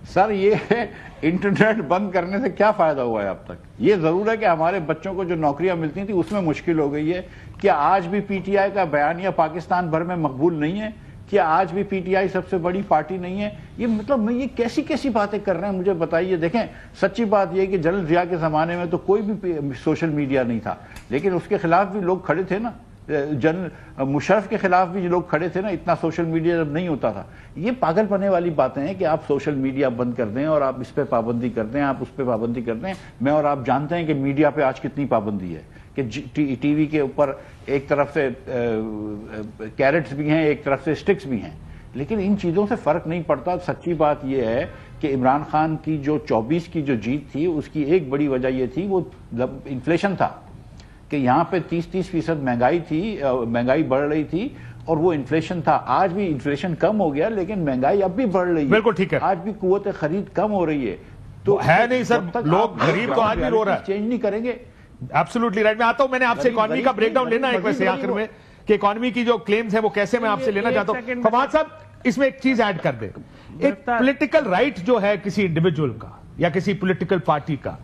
سر یہ انٹرنیٹ بند کرنے سے کیا فائدہ ہوا ہے اب تک؟ یہ ضرور ہے کہ ہمارے بچوں کو جو نوکریاں ملتی تھیں اس میں مشکل ہو گئی ہے. کیا آج بھی پی ٹی آئی کا بیانیہ پاکستان بھر میں مقبول نہیں ہے؟ کیا آج بھی پی ٹی آئی سب سے بڑی پارٹی نہیں ہے؟ یہ مطلب میں یہ کیسی باتیں کر رہے ہیں مجھے بتائیے. دیکھیں سچی بات یہ ہے کہ جنرل ضیاء کے زمانے میں تو کوئی بھی سوشل میڈیا نہیں تھا، لیکن اس کے خلاف بھی لوگ کھڑے تھے نا. جنرل مشرف کے خلاف بھی لوگ کھڑے تھے نا، اتنا سوشل میڈیا جب نہیں ہوتا تھا. یہ پاگل پنے والی باتیں ہیں کہ آپ سوشل میڈیا بند کر دیں اور آپ اس پہ پابندی کر دیں، آپ اس پہ پابندی کر دیں. میں اور آپ جانتے ہیں کہ میڈیا پہ آج کتنی پابندی ہے کہ ٹی وی کے اوپر ایک طرف سے کیرٹس بھی ہیں، ایک طرف سے سٹکس بھی ہیں، لیکن ان چیزوں سے فرق نہیں پڑتا. سچی بات یہ ہے کہ عمران خان کی جو 24 کی جو جیت تھی اس کی ایک بڑی وجہ یہ تھی وہ انفلیشن تھا کہ یہاں پہ 30% مہنگائی تھی، مہنگائی بڑھ رہی تھی اور وہ انفلیشن تھا. آج بھی انفلیشن کم ہو گیا لیکن مہنگائی اب بھی بڑھ رہی ہے. بالکل ٹھیک ہے. آج بھی قوت خرید کم ہو رہی ہے. تو ہے نہیں سر، لوگ غریب تو آج بھی رو رہا ہے. چینج نہیں کریں گے. Absolutely right. میں آتا ہوں، میں نے آپ سے اکانومی کا بریک ڈاؤن لینا ہے ایک ویسے آخر میں کہ اکانومی کی جو کلیمز ہیں وہ کیسے میں آپ سے لینا چاہتا ہوں. فواد صاحب اس میں ایک چیز ایڈ کر دیں. ایک پولیٹیکل رائٹ جو ہے کسی انڈیویجول کا یا کسی پولیٹیکل پارٹی کا،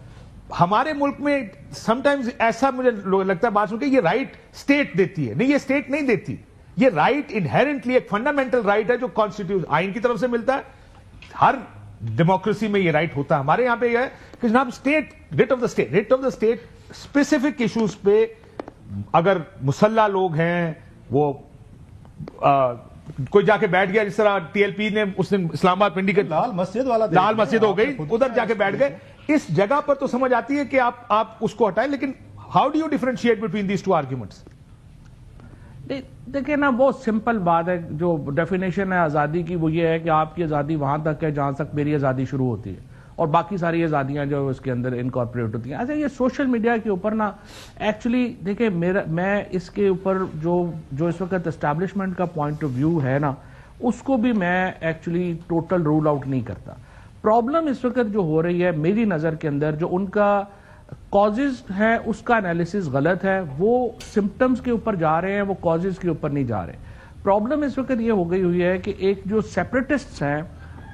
ہمارے ملک میں سم ٹائمز ایسا مجھے لگتا ہے بات سن کے یہ رائٹ اسٹیٹ دیتی ہے. نہیں، یہ اسٹیٹ نہیں دیتی. یہ رائٹ انہیرنٹلی ایک فنڈامنٹل رائٹ ہے جو کانسٹیٹیوشن آئین کی طرف سے ملتا ہے. ہر ڈیموکریسی میں یہ رائٹ ہوتا ہے. ہمارے یہاں پہ یہ ہے کہ جناب state rate of the state specific issues پہ اگر مسلح لوگ ہیں، وہ کوئی جا کے بیٹھ گیا، جس طرح ٹی ایل پی نے اس دن اسلام آباد پنڈی کے لال مسجد ہو گئی، ادھر جا کے بیٹھ گئے. اس جگہ پر تو سمجھ آتی ہے کہ آپ اس کو ہٹائیں، لیکن how do you differentiate between these two arguments? دیکھیں نا، بہت سمپل بات ہے. جو ڈیفینیشن ہے آزادی کی وہ یہ ہے کہ آپ کی آزادی وہاں تک ہے جہاں تک میری آزادی شروع ہوتی ہے اور باقی ساری آزادیاں جو اس کے اندر انکارپوریٹ ہوتی ہیں. اچھا، یہ سوشل میڈیا کے اوپر نا ایکچولی دیکھیں میں اس کے اوپر جو اس وقت اسٹیبلشمنٹ کا پوائنٹ آف ویو ہے نا، اس کو بھی میں ایکچولی ٹوٹل رول آؤٹ نہیں کرتا. پرابلم اس وقت جو ہو رہی ہے میری نظر کے اندر، جو ان کا کازز ہے اس کا انالیسس غلط ہے. وہ سمپٹمز کے اوپر جا رہے ہیں، وہ کازز کے اوپر نہیں جا رہے. پرابلم اس وقت یہ ہو گئی ہوئی ہے کہ ایک جو سیپریٹسٹس ہیں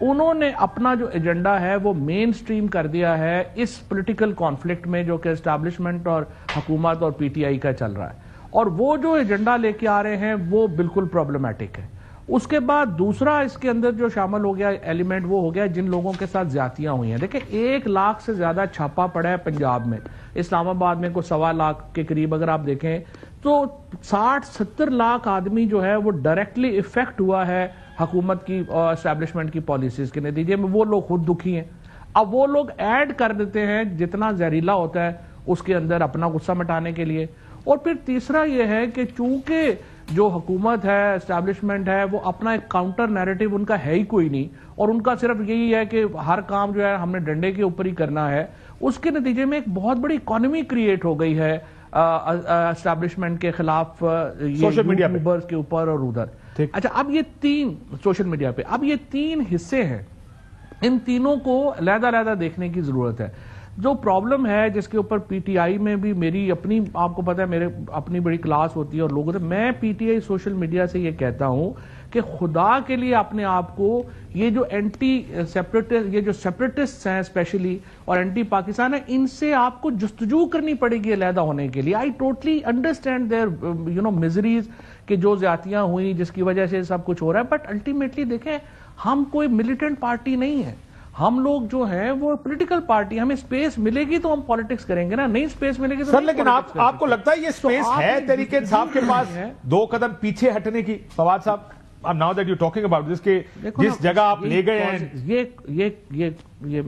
انہوں نے اپنا جو ایجنڈا ہے وہ مین سٹریم کر دیا ہے اس پولیٹیکل کانفلکٹ میں جو کہ اسٹیبلشمنٹ اور حکومت اور پی ٹی آئی کا چل رہا ہے. اور وہ جو ایجنڈا لے کے آ رہے ہیں وہ بالکل پرابلمٹک ہے. اس کے بعد دوسرا اس کے اندر جو شامل ہو گیا ایلیمنٹ وہ ہو گیا جن لوگوں کے ساتھ زیادتیاں ہوئی ہیں. دیکھیں 1 لاکھ سے زیادہ چھاپا پڑا ہے پنجاب میں، اسلام آباد میں کوئی 1.25 لاکھ کے قریب اگر آپ دیکھیں تو 60-70 لاکھ آدمی جو ہے وہ ڈائریکٹلی افیکٹ ہوا ہے حکومت کی اور اسٹیبلشمنٹ کی پالیسیز کے نتیجے میں. وہ لوگ خود دکھی ہیں. اب وہ لوگ ایڈ کر دیتے ہیں جتنا زہریلا ہوتا ہے اس کے اندر اپنا غصہ مٹانے کے لیے. اور پھر تیسرا یہ ہے کہ چونکہ جو حکومت ہے، اسٹیبلشمنٹ ہے، وہ اپنا ایک کاؤنٹر نیریٹو ان کا ہے ہی کوئی نہیں اور ان کا صرف یہی ہے کہ ہر کام جو ہے ہم نے ڈنڈے کے اوپر ہی کرنا ہے. اس کے نتیجے میں ایک بہت بڑی اکانومی کریٹ ہو گئی ہے اسٹیبلشمنٹ کے خلاف سوشل میڈیا کے اوپر اور ادھر. اچھا، اب یہ 3 سوشل میڈیا پہ اب یہ 3 حصے ہیں. ان تینوں کو علیحدہ دیکھنے کی ضرورت ہے. جو پرابلم ہے جس کے اوپر پی ٹی آئی میں بھی میری اپنی، آپ کو پتا ہے میرے اپنی بڑی کلاس ہوتی ہے اور لوگ، میں P T I social media سے یہ کہتا ہوں کہ خدا کے لیے اپنے آپ کو یہ جو اینٹی سیپریٹسٹ، یہ جو سیپریٹسٹ ہیں اسپیشلی اور اینٹی پاکستان ہے، ان سے آپ کو جستجو کرنی پڑے گی علیحدہ ہونے کے لیے. آئی ٹوٹلی انڈرسٹینڈ دیئر میزریز کہ جو زیادتیاں ہوئی جس کی وجہ سے سب کچھ ہو رہا ہے، بٹ الٹیمیٹلی دیکھیں ہم کوئی ملیٹنٹ پارٹی نہیں ہے. ہم لوگ جو ہیں وہ پولیٹیکل پارٹی، ہمیں سپیس ملے گی تو ہم پالیٹکس کریں گے نا، نہیں سپیس ملے گی تو سر. لیکن آپ کو لگتا ہے یہ سپیس ہے تحریک انصاف کے پاس 2 قدم پیچھے ہٹنے کی؟ فواد صاحب، now that you're talking about this کہ جس جگہ آپ لے گئے ہیں، یہ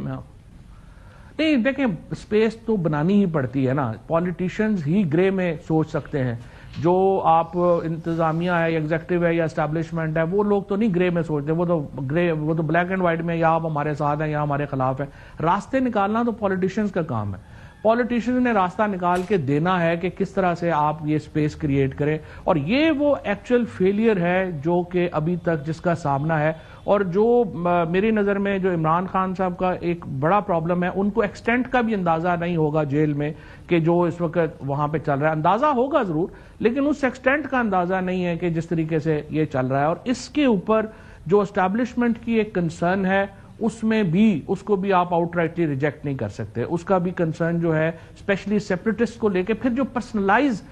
نہیں دیکھیں سپیس تو بنانی ہی پڑتی ہے نا. پالیٹیشنز ہی گرے میں سوچ سکتے ہیں. جو آپ انتظامیہ ہے یا ایگزیکٹو ہے یا اسٹیبلشمنٹ ہے وہ لوگ تو نہیں گرے میں سوچتے، وہ تو بلیک اینڈ وائٹ میں یا آپ ہمارے ساتھ ہیں یا ہمارے خلاف ہیں. راستے نکالنا تو پالیٹیشنز کا کام ہے. پالیٹیشنز نے راستہ نکال کے دینا ہے کہ کس طرح سے آپ یہ سپیس کریٹ کریں. اور یہ وہ ایکچوئل فیلئر ہے جو کہ ابھی تک جس کا سامنا ہے. اور جو میری نظر میں جو عمران خان صاحب کا ایک بڑا پرابلم ہے، ان کو ایکسٹینٹ کا بھی اندازہ نہیں ہوگا جیل میں کہ جو اس وقت وہاں پہ چل رہا ہے. اندازہ ہوگا ضرور لیکن اس ایکسٹینٹ کا اندازہ نہیں ہے کہ جس طریقے سے یہ چل رہا ہے. اور اس کے اوپر جو اسٹیبلشمنٹ کی ایک کنسرن ہے اس میں بھی اس کو بھی آپ آؤٹ رائٹلی ریجیکٹ نہیں کر سکتے. اس کا بھی کنسرن جو ہے اسپیشلی سیپریٹسٹ کو لے کے پھر جو پرسنلائز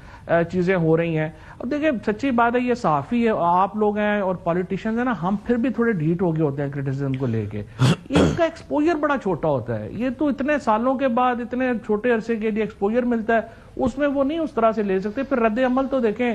چیزیں ہو رہی ہیں. اور دیکھیں سچی بات ہے, یہ صحافی ہے, آپ لوگ ہیں اور پالیٹیشنز ہیں نا, ہم پھر بھی تھوڑے ڈھیٹ ہو گئے ہوتے ہیں کرٹیسزم کو لے کے. اس کا ایکسپوجر بڑا چھوٹا ہوتا ہے, یہ تو اتنے سالوں کے بعد اتنے چھوٹے عرصے کے لیے ایکسپوجر ملتا ہے, اس میں وہ نہیں اس طرح سے لے سکتے. پھر رد عمل تو دیکھیں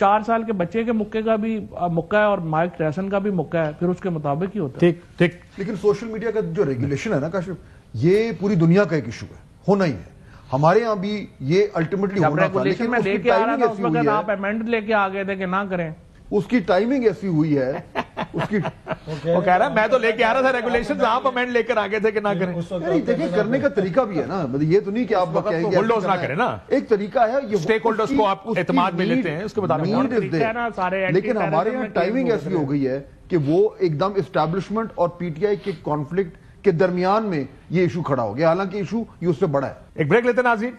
4 سال کے بچے کے مکے کا بھی مکہ ہے اور مائک ٹائسن کا بھی مکہ ہے, پھر اس کے مطابق ہی ہوتا ہے. ٹھیک. لیکن سوشل میڈیا کا جو ریگولیشن ہے نا کاشف, یہ پوری دنیا کا ایک ایشو ہے, ہونا ہی ہے. ہمارے ہاں بھی یہ الٹیمیٹلی ہونا تھا, لیکن میں لے کے آ رہا تھا اس وقت آپ امینڈ لے کے آ گئے تھے کہ نہ کریں. اس کی ٹائمنگ ایسی ہوئی ہے, اس کی وہ کہہ رہا ہے میں تو لے کے آ رہا تھا ریگولیشنز, آپ امینڈ لے کر آگے تھے کہ نہ کریں. نہیں دیکھیں, کرنے کا طریقہ بھی ہے نا, یہ تو نہیں کہ آپ کہیں گے بلڈوز نہ کریں نا, ایک طریقہ ہے, یہ اسٹیک ہولڈرز کو آپ اعتماد میں لیتے ہیں, اس کے مطابق. لیکن ہمارے یہاں ٹائمنگ ایسی ہو گئی ہے کہ وہ ایک دم اسٹیبلشمنٹ اور پی ٹی آئی کے کانفلکٹ کے درمیان میں یہ ایشو کھڑا ہو گیا, حالانکہ ایشو یہ اس سے بڑا ہے. ایک بریک لیتے ہیں ناظرین.